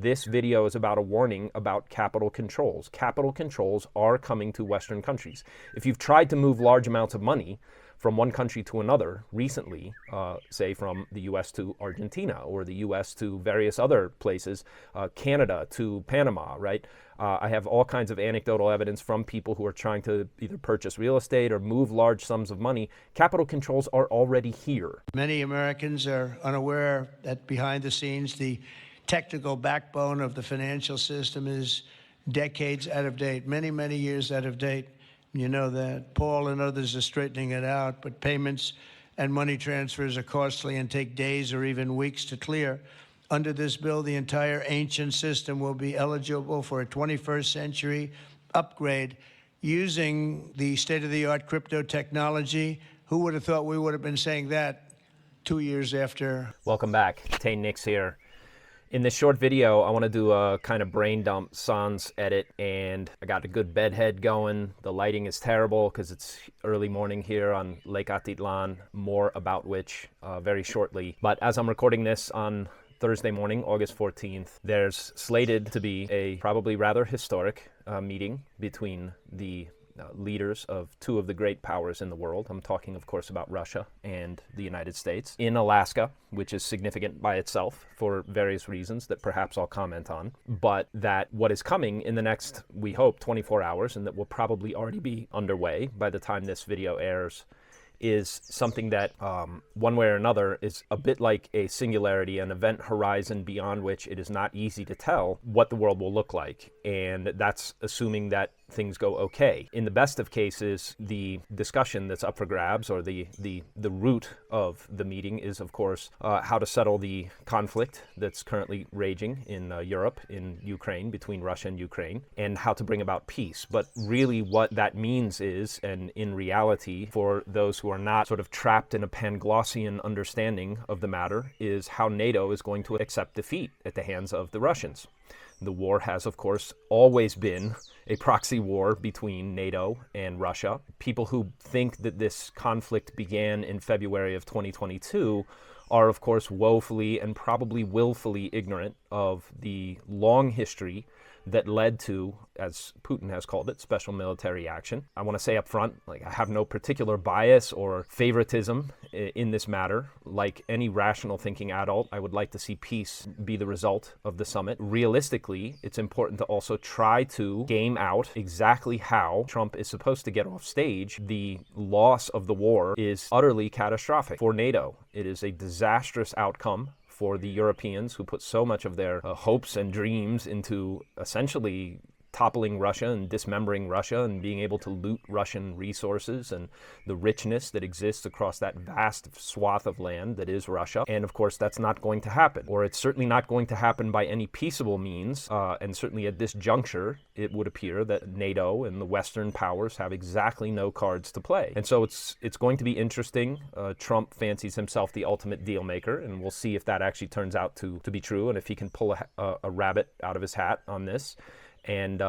This video is about a warning about capital controls. Capital controls are coming to Western countries. If you've tried to move large amounts of money from one country to another recently, say from the US to Argentina or the US to various other places, Canada to Panama, right? I have all kinds of anecdotal evidence from people who are trying to either purchase real estate or move large sums of money. Capital controls are already here. Many Americans are unaware that behind the scenes, the technical backbone of the financial system is decades out of date, many, many years out of date. You know that. Paul and others are straightening it out, but payments and money transfers are costly and take days or even weeks to clear. Under this bill, the entire ancient system will be eligible for a 21st century upgrade using the state-of-the-art crypto technology. Who would have thought we would have been saying that 2 years after? Welcome back. Tay Nix here. In this short video, I want to do a kind of brain dump sans edit, and I got a good bed head going. The lighting is terrible because it's early morning here on Lake Atitlan, more about which very shortly. But as I'm recording this on Thursday morning, August 14th, there's slated to be a probably rather historic meeting between the leaders of two of the great powers in the world. I'm talking, of course, about Russia and the United States in Alaska, which is significant by itself for various reasons that perhaps I'll comment on. But that what is coming in the next, we hope, 24 hours, and that will probably already be underway by the time this video airs, is something that one way or another is a bit like a singularity, an event horizon beyond which it is not easy to tell what the world will look like. And that's assuming that things go okay. In the best of cases, the discussion that's up for grabs, or the root of the meeting, is of course how to settle the conflict that's currently raging in Europe, in Ukraine, between Russia and Ukraine, and how to bring about peace. But really what that means is, and in reality, for those who are not sort of trapped in a Panglossian understanding of the matter, is how NATO is going to accept defeat at the hands of the Russians. The war has, of course, always been a proxy war between NATO and Russia. People who think that this conflict began in February of 2022 are, of course, woefully and probably willfully ignorant of the long history that led to, as Putin has called it, special military action. I want to say up front, I have no particular bias or favoritism in this matter. Like any rational thinking adult, I would like to see peace be the result of the summit. Realistically, it's important to also try to game out exactly how Trump is supposed to get off stage. The loss of the war is utterly catastrophic for NATO. It is a disastrous outcome for the Europeans, who put so much of their hopes and dreams into essentially toppling Russia and dismembering Russia and being able to loot Russian resources and the richness that exists across that vast swath of land that is Russia. And of course, that's not going to happen, or it's certainly not going to happen by any peaceable means. And certainly at this juncture, it would appear that NATO and the Western powers have exactly no cards to play. And so it's going to be interesting. Trump fancies himself the ultimate deal maker, and we'll see if that actually turns out to be true, and if he can pull a rabbit out of his hat on this. And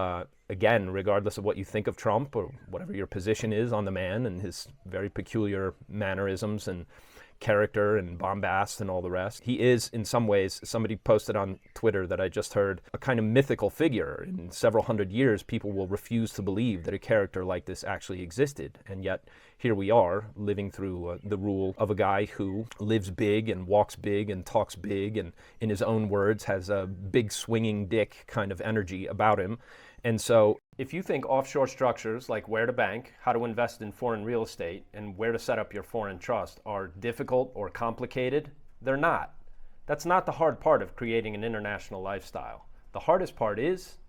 again, regardless of what you think of Trump or whatever your position is on the man and his very peculiar mannerisms and character and bombast and all the rest, he is, in some ways, somebody posted on Twitter that I just heard, a kind of mythical figure. In several hundred years, people will refuse to believe that a character like this actually existed. And yet, here we are, living through the rule of a guy who lives big and walks big and talks big and, in his own words, has a big swinging dick kind of energy about him. And so if you think offshore structures like where to bank, how to invest in foreign real estate, and where to set up your foreign trust are difficult or complicated, they're not. That's not the hard part of creating an international lifestyle. The hardest part is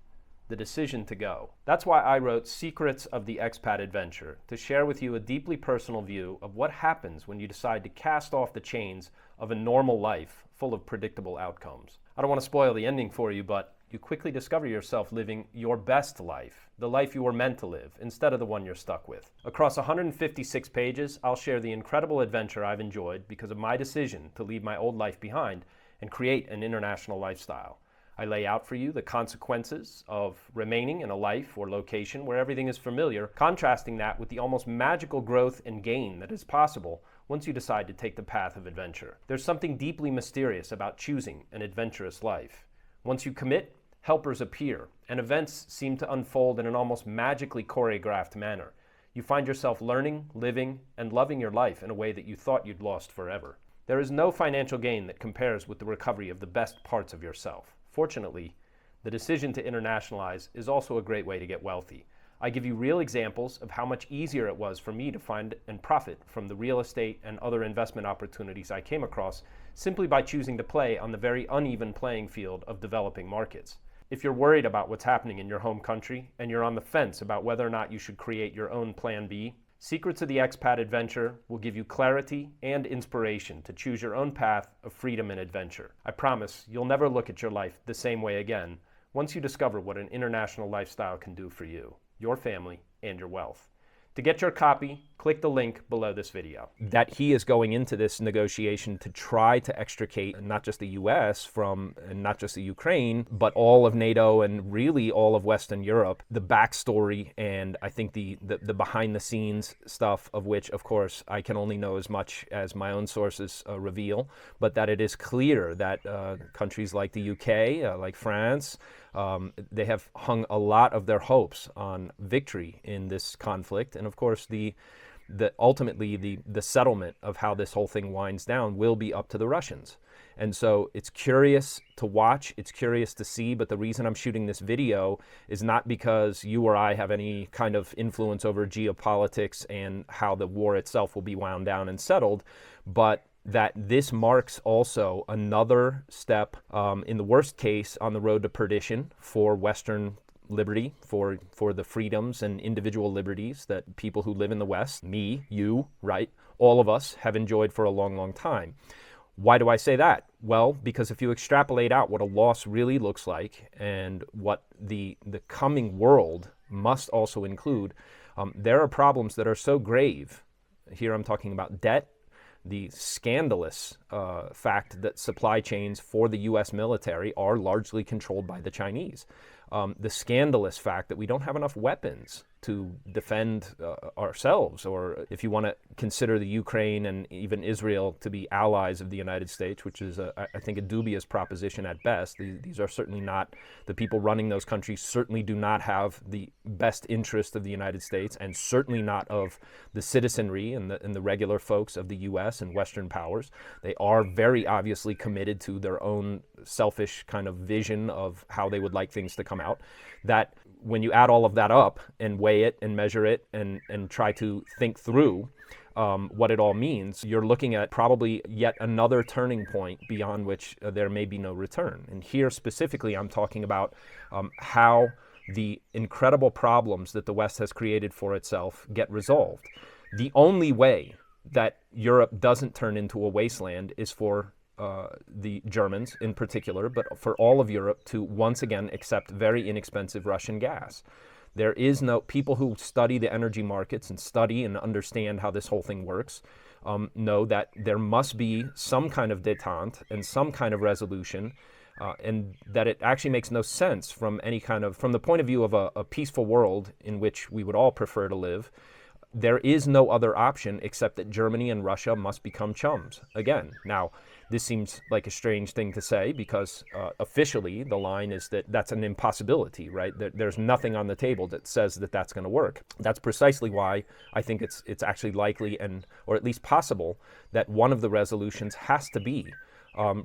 the decision to go. That's why I wrote Secrets of the Expat Adventure, to share with you a deeply personal view of what happens when you decide to cast off the chains of a normal life full of predictable outcomes. I don't want to spoil the ending for you, but you quickly discover yourself living your best life, the life you were meant to live, instead of the one you're stuck with. Across 156 pages, I'll share the incredible adventure I've enjoyed because of my decision to leave my old life behind and create an international lifestyle. I lay out for you the consequences of remaining in a life or location where everything is familiar, contrasting that with the almost magical growth and gain that is possible once you decide to take the path of adventure. There's something deeply mysterious about choosing an adventurous life. Once you commit, helpers appear, and events seem to unfold in an almost magically choreographed manner. You find yourself learning, living, and loving your life in a way that you thought you'd lost forever. There is no financial gain that compares with the recovery of the best parts of yourself. Fortunately, the decision to internationalize is also a great way to get wealthy. I give you real examples of how much easier it was for me to find and profit from the real estate and other investment opportunities I came across simply by choosing to play on the very uneven playing field of developing markets. If you're worried about what's happening in your home country and you're on the fence about whether or not you should create your own plan B, Secrets of the Expat Adventure will give you clarity and inspiration to choose your own path of freedom and adventure. I promise you'll never look at your life the same way again once you discover what an international lifestyle can do for you, your family, and your wealth. To get your copy, click the link below this video. That he is going into this negotiation to try to extricate not just the US from, and not just the Ukraine, but all of NATO and really all of Western Europe. The backstory and I think the behind the scenes stuff, of which of course I can only know as much as my own sources reveal, but that it is clear that countries like the UK, like France, they have hung a lot of their hopes on victory in this conflict. And of course, ultimately the settlement of how this whole thing winds down will be up to the Russians. And so it's curious to watch, it's curious to see, but the reason I'm shooting this video is not because you or I have any kind of influence over geopolitics and how the war itself will be wound down and settled, but that this marks also another step, in the worst case, on the road to perdition for Western liberty, for the freedoms and individual liberties that people who live in the West, me, you, right, all of us have enjoyed for a long, long time. Why do I say that? Well, because if you extrapolate out what a loss really looks like and what the coming world must also include, there are problems that are so grave. Here I'm talking about debt, the scandalous fact that supply chains for the U.S. military are largely controlled by the Chinese. The scandalous fact that we don't have enough weapons to defend ourselves, or if you want to consider the Ukraine and even Israel to be allies of the United States, which is, I think, a dubious proposition at best. These are certainly not, the people running those countries certainly do not have the best interest of the United States, and certainly not of the citizenry and the regular folks of the U.S. and Western powers. They are very obviously committed to their own selfish kind of vision of how they would like things to come out. That when you add all of that up and weigh it and measure it and try to think through what it all means, you're looking at probably yet another turning point beyond which there may be no return. And here specifically, I'm talking about how the incredible problems that the West has created for itself get resolved. The only way that Europe doesn't turn into a wasteland is for the Germans in particular, but for all of Europe to once again accept very inexpensive Russian gas. There is no, people who study the energy markets and study and understand how this whole thing works know that there must be some kind of détente and some kind of resolution, and that it actually makes no sense from any kind of, from the point of view of a peaceful world in which we would all prefer to live. There is no other option except that Germany and Russia must become chums again. Now, this seems like a strange thing to say because officially the line is that that's an impossibility, right? There's nothing on the table that says that that's going to work. That's precisely why I think it's actually likely or at least possible that one of the resolutions has to be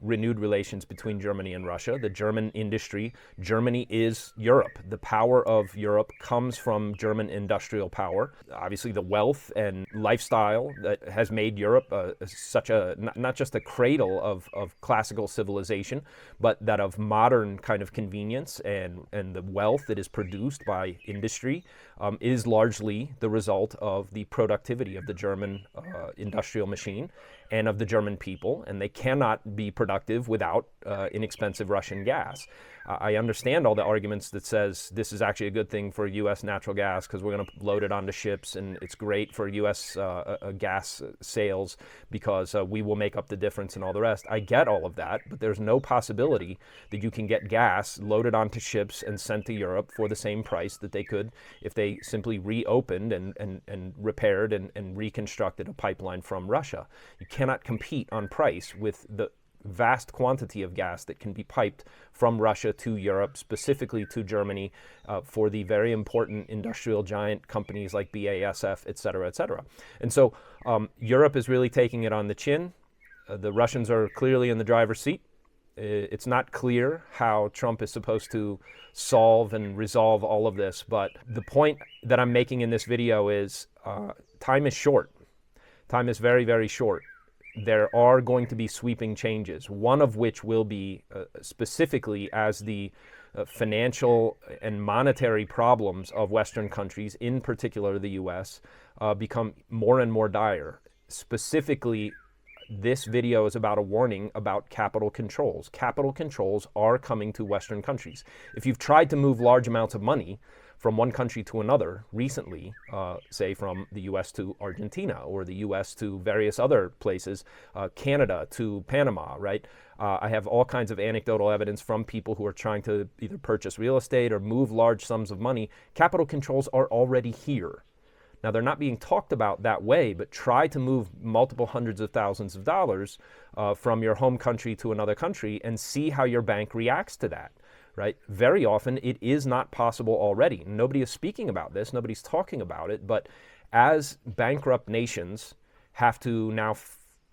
renewed relations between Germany and Russia. The German industry, Germany is Europe. The power of Europe comes from German industrial power. Obviously, the wealth and lifestyle that has made Europe such a, not just a cradle of classical civilization, but that of modern kind of convenience, and the wealth that is produced by industry is largely the result of the productivity of the German industrial machine and of the German people, and they cannot be productive without inexpensive Russian gas. I understand all the arguments that says this is actually a good thing for U.S. natural gas because we're going to load it onto ships, and it's great for U.S. Gas sales because we will make up the difference and all the rest. I get all of that, but there's no possibility that you can get gas loaded onto ships and sent to Europe for the same price that they could if they simply reopened and repaired and reconstructed a pipeline from Russia. You cannot compete on price with the vast quantity of gas that can be piped from Russia to Europe, specifically to Germany, for the very important industrial giant companies like BASF, et cetera, et cetera. And so Europe is really taking it on the chin. The Russians are clearly in the driver's seat. It's not clear how Trump is supposed to solve and resolve all of this, but the point that I'm making in this video is time is short. Time is very, very short. There are going to be sweeping changes, one of which will be specifically as the financial and monetary problems of Western countries, in particular the US, become more and more dire. Specifically, this video is about a warning about capital controls. Capital controls are coming to Western countries. If you've tried to move large amounts of money from one country to another recently, say from the US to Argentina or the US to various other places, Canada to Panama, right? I have all kinds of anecdotal evidence from people who are trying to either purchase real estate or move large sums of money. Capital controls are already here. Now, they're not being talked about that way, but try to move multiple hundreds of thousands of dollars from your home country to another country and see how your bank reacts to that, right? Very often, it is not possible already. Nobody is speaking about this. Nobody's talking about it. But as bankrupt nations have to now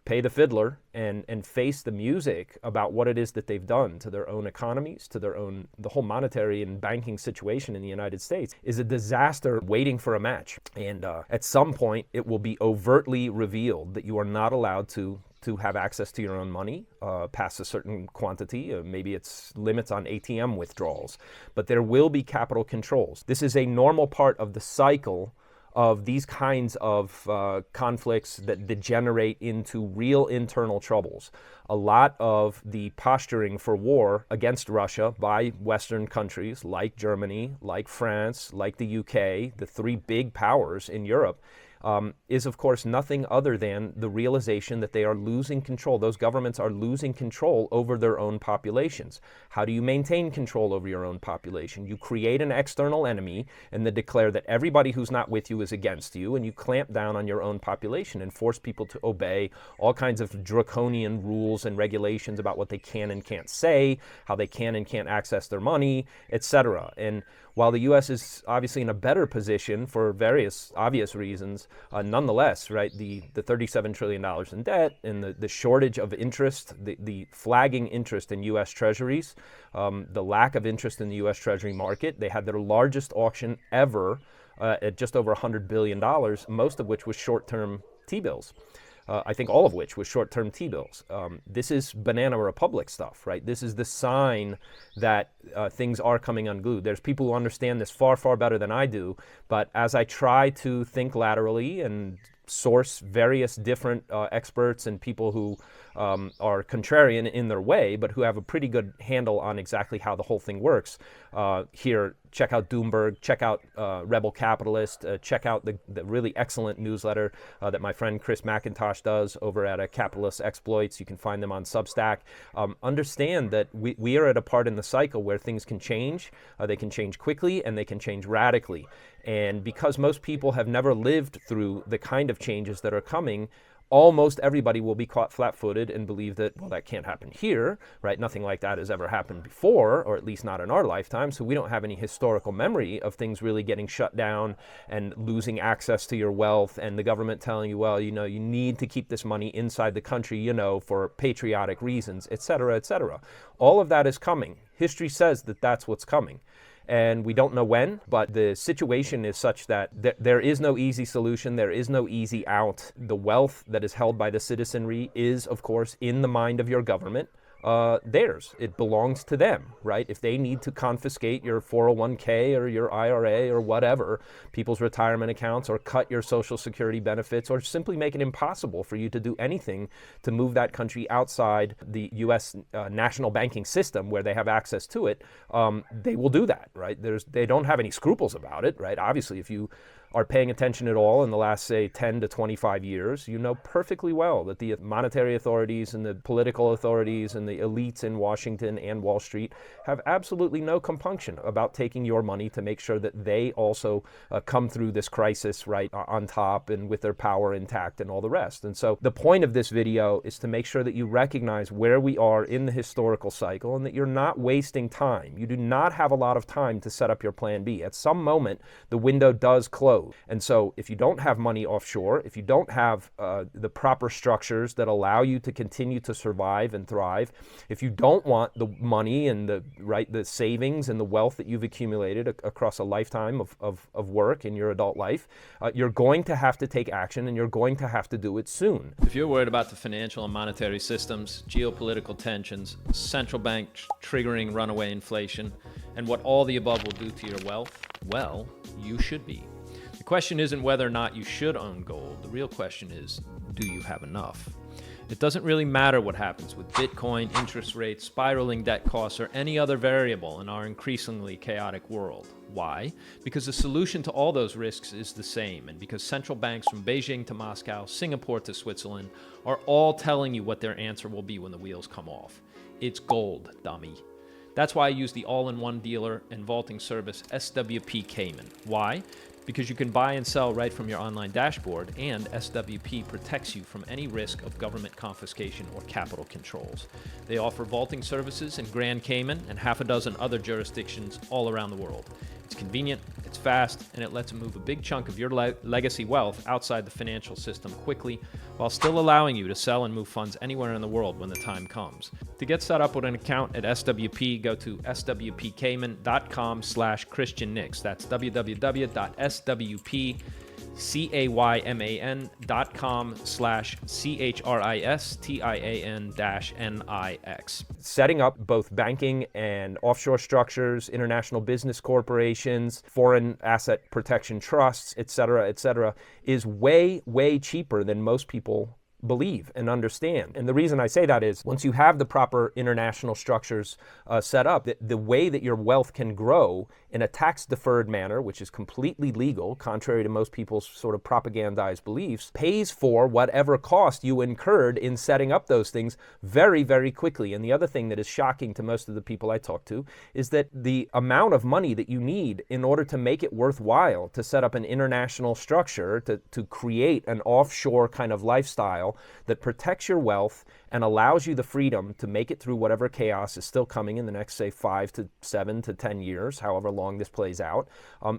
pay the fiddler and face the music about what it is that they've done to their own economies, to their own, the whole monetary and banking situation in the United States is a disaster waiting for a match. And at some point, it will be overtly revealed that you are not allowed to have access to your own money past a certain quantity. Maybe it's limits on ATM withdrawals. But there will be capital controls. This is a normal part of the cycle of these kinds of conflicts that degenerate into real internal troubles. A lot of the posturing for war against Russia by Western countries like Germany, like France, like the UK, the three big powers in Europe, is of course nothing other than the realization that they are losing control. Those governments are losing control over their own populations. How do you maintain control over your own population? You create an external enemy and then declare that everybody who's not with you is against you, and you clamp down on your own population and force people to obey all kinds of draconian rules and regulations about what they can and can't say, how they can and can't access their money, etc. And while the U.S. is obviously in a better position for various obvious reasons, nonetheless, right, the $37 trillion in debt and the shortage of interest, the flagging interest in U.S. treasuries, the lack of interest in the U.S. Treasury market. They had their largest auction ever at just over $100 billion, most of which was short-term T-bills. I think all of which was short-term T-bills. This is Banana Republic stuff, right? This is the sign that things are coming unglued. There's people who understand this far, far better than I do, but as I try to think laterally and source various different experts and people who are contrarian in their way, but who have a pretty good handle on exactly how the whole thing works. Here, check out Doomberg, check out Rebel Capitalist, check out the really excellent newsletter that my friend Chris McIntosh does over at Capitalist Exploits. You can find them on Substack. Understand that we are at a part in the cycle where things can change. They can change quickly and they can change radically. And because most people have never lived through the kind of changes that are coming, almost everybody will be caught flat-footed and believe that, well, that can't happen here, right? Nothing like that has ever happened before, or at least not in our lifetime. So we don't have any historical memory of things really getting shut down and losing access to your wealth and the government telling you, well, you know, you need to keep this money inside the country, you know, for patriotic reasons, et cetera, et cetera. All of that is coming. History says that that's what's coming. And we don't know when, but the situation is such that there is no easy solution. There is no easy out. The wealth that is held by the citizenry is, of course, in the mind of your government. Theirs. It belongs to them, right? If they need to confiscate your 401k or your IRA or whatever, people's retirement accounts, or cut your Social Security benefits, or simply make it impossible for you to do anything to move that country outside the U.S. National banking system where they have access to it, they will do that, right? They don't have any scruples about it, right? Obviously, if you are paying attention at all in the last, say, 10 to 25 years, you know perfectly well that the monetary authorities and the political authorities and the elites in Washington and Wall Street have absolutely no compunction about taking your money to make sure that they also come through this crisis right on top and with their power intact and all the rest. And so the point of this video is to make sure that you recognize where we are in the historical cycle and that you're not wasting time. You do not have a lot of time to set up your plan B. At some moment, the window does close. And so if you don't have money offshore, if you don't have the proper structures that allow you to continue to survive and thrive, if you don't want the money and the savings and the wealth that you've accumulated across a lifetime of work in your adult life, you're going to have to take action, and you're going to have to do it soon. If you're worried about the financial and monetary systems, geopolitical tensions, central bank triggering runaway inflation, and what all the above will do to your wealth, well, you should be. The question isn't whether or not you should own gold. The real question is, do you have enough? It doesn't really matter what happens with Bitcoin, interest rates, spiraling debt costs, or any other variable in our increasingly chaotic world. Why? Because the solution to all those risks is the same, and because central banks from Beijing to Moscow, Singapore to Switzerland, are all telling you what their answer will be when the wheels come off. It's gold, dummy. That's why I use the all-in-one dealer and vaulting service SWP Cayman. Why? Because you can buy and sell right from your online dashboard, and SWP protects you from any risk of government confiscation or capital controls. They offer vaulting services in Grand Cayman and half a dozen other jurisdictions all around the world. It's convenient, it's fast, and it lets you move a big chunk of your legacy wealth outside the financial system quickly, while still allowing you to sell and move funds anywhere in the world when the time comes. To get set up with an account at SWP, go to swpcayman.com/ChristianNix. That's www.swpcayman.com/Christian-NIX. Setting up both banking and offshore structures, international business corporations, foreign asset protection trusts, et cetera, is way, way cheaper than most people believe and understand. And the reason I say that is once you have the proper international structures set up, the way that your wealth can grow in a tax-deferred manner, which is completely legal, contrary to most people's sort of propagandized beliefs, pays for whatever cost you incurred in setting up those things very, very quickly. And the other thing that is shocking to most of the people I talk to is that the amount of money that you need in order to make it worthwhile to set up an international structure, to create an offshore kind of lifestyle that protects your wealth and allows you the freedom to make it through whatever chaos is still coming in the next, say, 5 to 7 to 10 years, however long this plays out,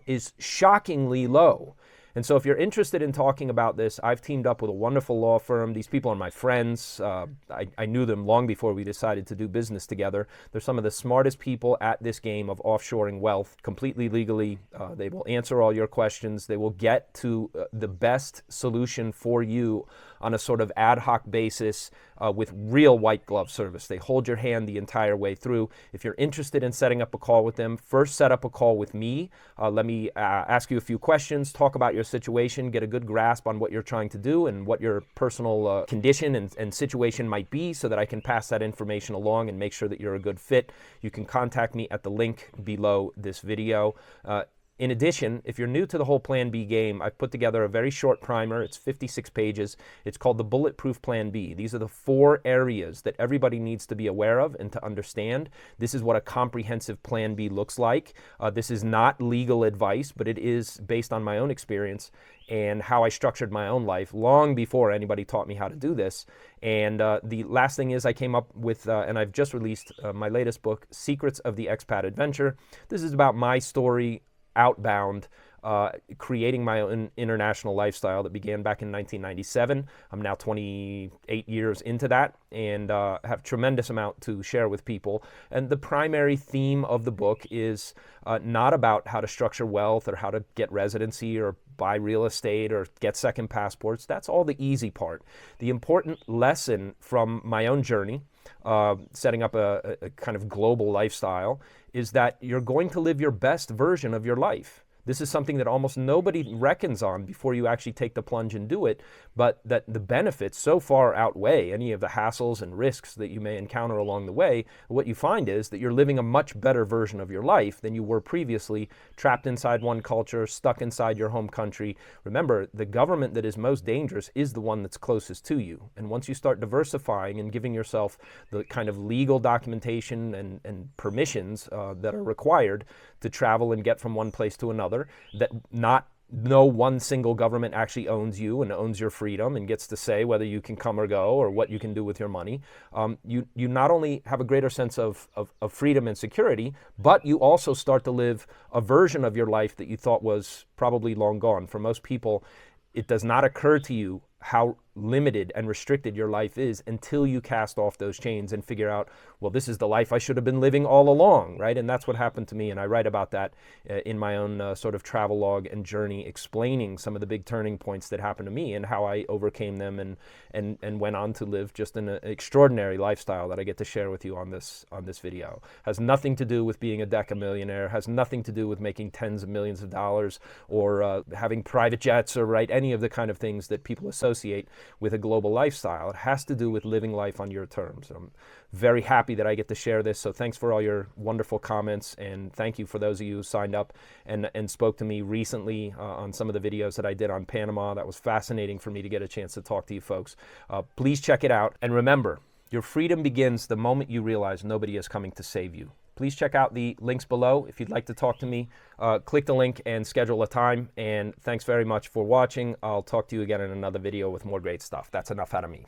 is shockingly low. And so if you're interested in talking about this, I've teamed up with a wonderful law firm. These people are my friends. I knew them long before we decided to do business together. They're some of the smartest people at this game of offshoring wealth, completely legally. They will answer all your questions. They will get to the best solution for you on a sort of ad hoc basis with real white glove service. They hold your hand the entire way through. If you're interested in setting up a call with them, first set up a call with me. Let me ask you a few questions, talk about your situation, get a good grasp on what you're trying to do and what your personal condition and situation might be so that I can pass that information along and make sure that you're a good fit. You can contact me at the link below this video. In addition, if you're new to the whole Plan B game, I've put together a very short primer. It's 56 pages. It's called the Bulletproof Plan B. These are the 4 areas that everybody needs to be aware of and to understand. This is what a comprehensive Plan B looks like. This is not legal advice, but it is based on my own experience and how I structured my own life long before anybody taught me how to do this. And the last thing is I came up with, and I've just released my latest book, Secrets of the Expat Adventure. This is about my story outbound, creating my own international lifestyle that began back in 1997. I'm now 28 years into that and have tremendous amount to share with people. And the primary theme of the book is not about how to structure wealth or how to get residency or buy real estate or get second passports. That's all the easy part. The important lesson from my own journey, setting up a kind of global lifestyle, is that you're going to live your best version of your life. This is something that almost nobody reckons on before you actually take the plunge and do it, but that the benefits so far outweigh any of the hassles and risks that you may encounter along the way. What you find is that you're living a much better version of your life than you were previously, trapped inside one culture, stuck inside your home country. Remember, the government that is most dangerous is the one that's closest to you. And once you start diversifying and giving yourself the kind of legal documentation and permissions that are required to travel and get from one place to another, that no one single government actually owns you and owns your freedom and gets to say whether you can come or go or what you can do with your money. You not only have a greater sense of freedom and security, but you also start to live a version of your life that you thought was probably long gone. For most people, it does not occur to you how limited and restricted your life is until you cast off those chains and figure out, well, this is the life I should have been living all along, right? And that's what happened to me, and I write about that in my own sort of travel log and journey, explaining some of the big turning points that happened to me and how I overcame them and went on to live just an extraordinary lifestyle that I get to share with you on this video. Has nothing to do with being a decamillionaire, has nothing to do with making tens of millions of dollars or having private jets or any of the kind of things that people associate with a global lifestyle. It has to do with living life on your terms. I'm very happy that I get to share this. So thanks for all your wonderful comments, and thank you for those of you who signed up and spoke to me recently on some of the videos that I did on Panama. That was fascinating for me to get a chance to talk to you folks. Please check it out. And remember, your freedom begins the moment you realize nobody is coming to save you. Please check out the links below if you'd like to talk to me. Click the link and schedule a time. And thanks very much for watching. I'll talk to you again in another video with more great stuff. That's enough out of me.